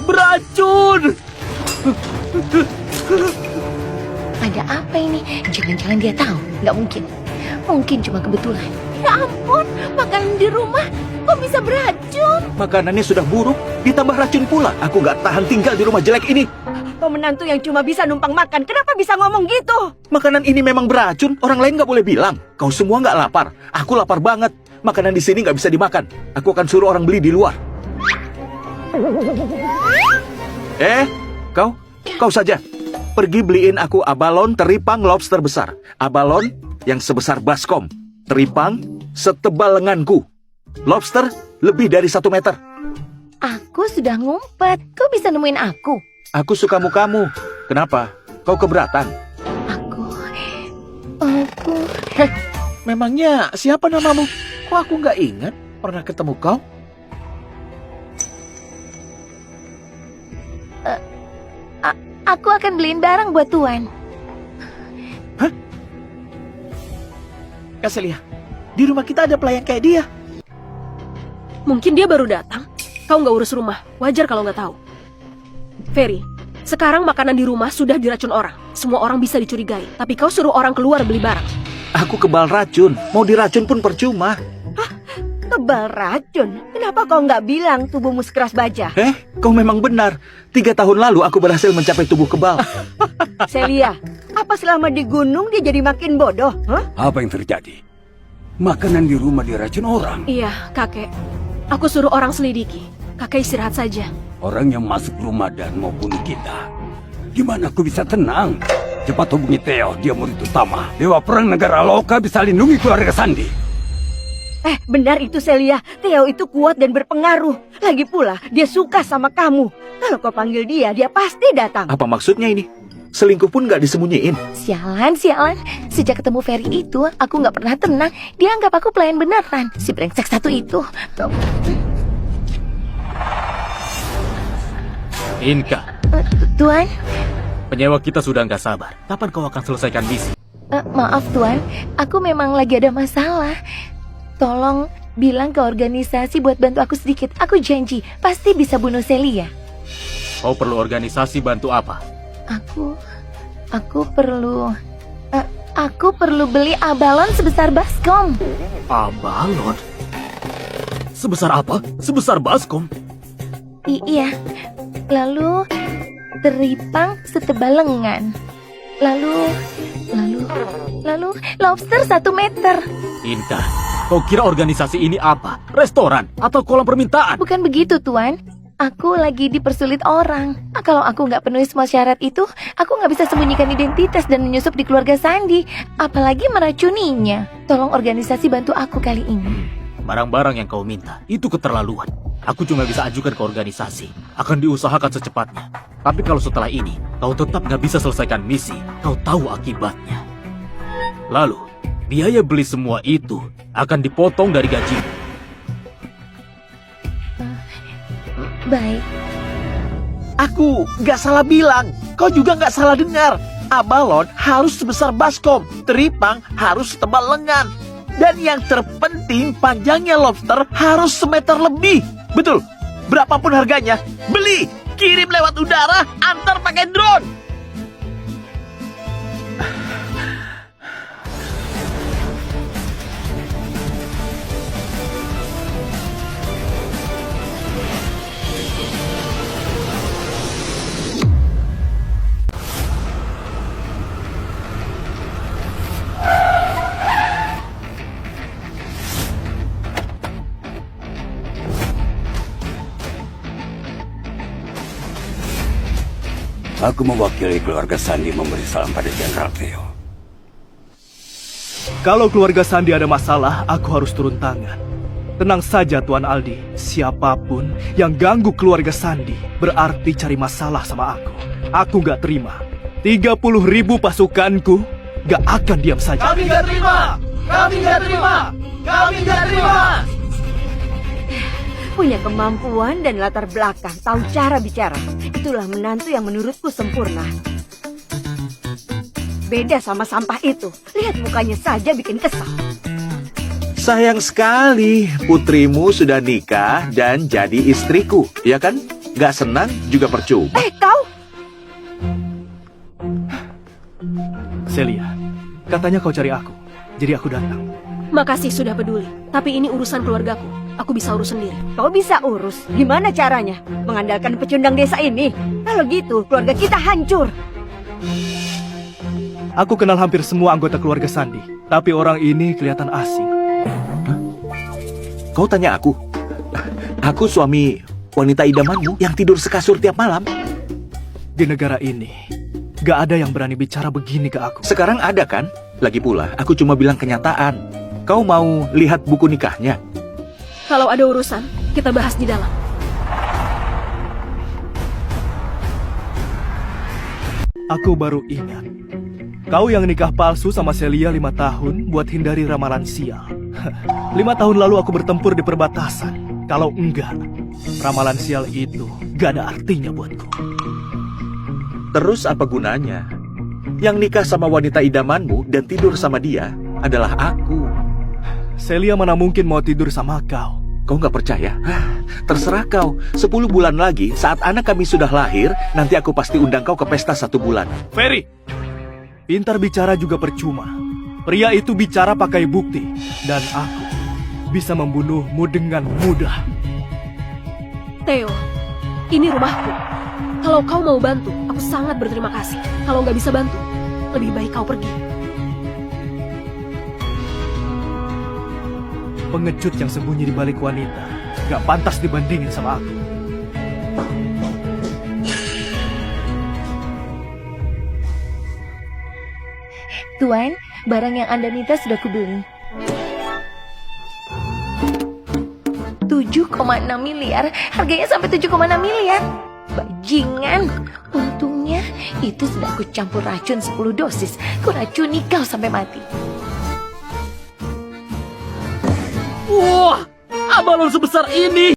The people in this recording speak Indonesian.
Beracun! Ada apa ini? Jangan-jangan dia tahu. Nggak mungkin. Mungkin cuma kebetulan. Ya ampun, makanan di rumah kok bisa beracun? Makanannya sudah buruk, ditambah racun pula. Aku nggak tahan tinggal di rumah jelek ini. Kau menantu yang cuma bisa numpang makan, kenapa bisa ngomong gitu? Makanan ini memang beracun, orang lain nggak boleh bilang. Kau semua nggak lapar, aku lapar banget. Makanan di sini nggak bisa dimakan. Aku akan suruh orang beli di luar. Kau saja. Pergi beliin aku abalon teripang lobster besar. Abalon yang sebesar baskom. Teripang setebal lenganku. Lobster lebih dari 1 meter. Aku sudah ngumpet. Kau bisa nemuin aku? Aku suka mukamu. Kenapa? Kau keberatan? Aku... Memangnya siapa namamu? Kok aku nggak ingat pernah ketemu kau? Aku akan beliin barang buat Tuan. Hah? Kaselia, di rumah kita ada pelayan kayak dia. Mungkin dia baru datang. Kau nggak urus rumah. Wajar kalau nggak tahu. Ferry, sekarang makanan di rumah sudah diracun orang. Semua orang bisa dicurigai. Tapi kau suruh orang keluar beli barang. Aku kebal racun. Mau diracun pun percuma. Kebal racun? Kenapa kau nggak bilang tubuhmu sekeras baja? Kau memang benar. 3 tahun lalu aku berhasil mencapai tubuh kebal. Celia, apa selama di gunung dia jadi makin bodoh? Hah? Apa yang terjadi? Makanan di rumah diracun orang. Iya, kakek. Aku suruh orang selidiki. Kakek istirahat saja. Orang yang masuk rumah dan mau bunuh kita. Gimana aku bisa tenang? Cepat hubungi Theo, dia murid utama. Dewa Perang Negara Loka bisa lindungi keluarga Sandi. Benar itu Celia. Theo itu kuat dan berpengaruh. Lagi pula, dia suka sama kamu. Kalau kau panggil dia, dia pasti datang. Apa maksudnya ini? Selingkuh pun nggak disembunyiin. Sialan. Sejak ketemu Ferry itu, aku nggak pernah tenang. Dia anggap aku pelayan beneran. Si brengsek satu itu. Inka, Tuan, penyewa kita sudah nggak sabar. Kapan kau akan selesaikan misi? maaf Tuan. Aku memang lagi ada masalah. Tolong bilang ke organisasi buat bantu aku sedikit. Aku janji, pasti bisa bunuh Celia. Kau perlu organisasi bantu apa? Aku perlu... aku perlu beli abalon sebesar baskom. Abalon? Sebesar apa? Sebesar baskom? Iya. Lalu teripang setebal lengan. Lalu lobster 1 meter. Inka, kau kira organisasi ini apa? Restoran atau kolam permintaan? Bukan begitu, Tuan. Aku lagi dipersulit orang. Kalau aku nggak penuhi semua syarat itu, aku nggak bisa sembunyikan identitas dan menyusup di keluarga Sandi. Apalagi meracuninya. Tolong organisasi bantu aku kali ini. Barang-barang yang kau minta, itu keterlaluan. Aku cuma bisa ajukan ke organisasi. Akan diusahakan secepatnya. Tapi kalau setelah ini, kau tetap nggak bisa selesaikan misi, kau tahu akibatnya. Lalu, biaya beli semua itu akan dipotong dari gajimu. Baik. Aku nggak salah bilang. Kau juga nggak salah dengar. Abalon harus sebesar baskom. Teripang harus setebal lengan. Dan yang terpenting, panjangnya lobster harus 1 meter lebih. Betul. Berapapun harganya, beli. Kirim lewat udara, antar pakai drone. Aku mewakili keluarga Sandi memberi salam pada Jenderal Theo. Kalau keluarga Sandi ada masalah, aku harus turun tangan. Tenang saja Tuan Aldi, siapapun yang ganggu keluarga Sandi berarti cari masalah sama aku. Aku gak terima. 30.000 pasukanku gak akan diam saja. Kami gak terima! Kami gak terima! Kami gak terima! Punya kemampuan dan latar belakang, tahu cara bicara. Itulah menantu yang menurutku sempurna. Beda sama sampah itu. Lihat mukanya saja bikin kesal. Sayang sekali, putrimu sudah nikah dan jadi istriku, ya kan? Nggak senang juga percuma. Kau? Celia, katanya kau cari aku. Jadi aku datang. Makasih sudah peduli. Tapi ini urusan keluargaku. Aku bisa urus sendiri. Kau bisa urus. Gimana caranya? Mengandalkan pecundang desa ini. Kalau gitu, keluarga kita hancur. Aku kenal hampir semua anggota keluarga Sandi. Tapi orang ini kelihatan asing. Kau tanya aku? Aku suami wanita idamanmu yang tidur sekasur tiap malam. Di negara ini, gak ada yang berani bicara begini ke aku. Sekarang ada kan? Lagi pula, aku cuma bilang kenyataan. Kau mau lihat buku nikahnya? Kalau ada urusan, kita bahas di dalam. Aku baru ingat. Kau yang nikah palsu sama Celia 5 tahun buat hindari ramalan sial. 5 tahun lalu aku bertempur di perbatasan. Kalau enggak, ramalan sial itu gak ada artinya buatku. Terus apa gunanya? Yang nikah sama wanita idamanmu dan tidur sama dia adalah aku. Celia mana mungkin mau tidur sama kau? Kau nggak percaya? Terserah kau. 10 bulan lagi, saat anak kami sudah lahir, nanti aku pasti undang kau ke pesta 1 bulan. Ferry, pintar bicara juga percuma. Pria itu bicara pakai bukti. Dan aku bisa membunuhmu dengan mudah. Theo, ini rumahku. Kalau kau mau bantu, aku sangat berterima kasih. Kalau nggak bisa bantu, lebih baik kau pergi. Pengecut yang sembunyi di balik wanita gak pantas dibandingin sama aku. Tuan, barang yang Anda minta sudah kubeli. 7,6 miliar, harganya sampai 7,6 miliar. Bajingan, untungnya itu sudah aku campur racun 10 dosis. Kuracuni kau sampai mati. Wah, abalon sebesar ini.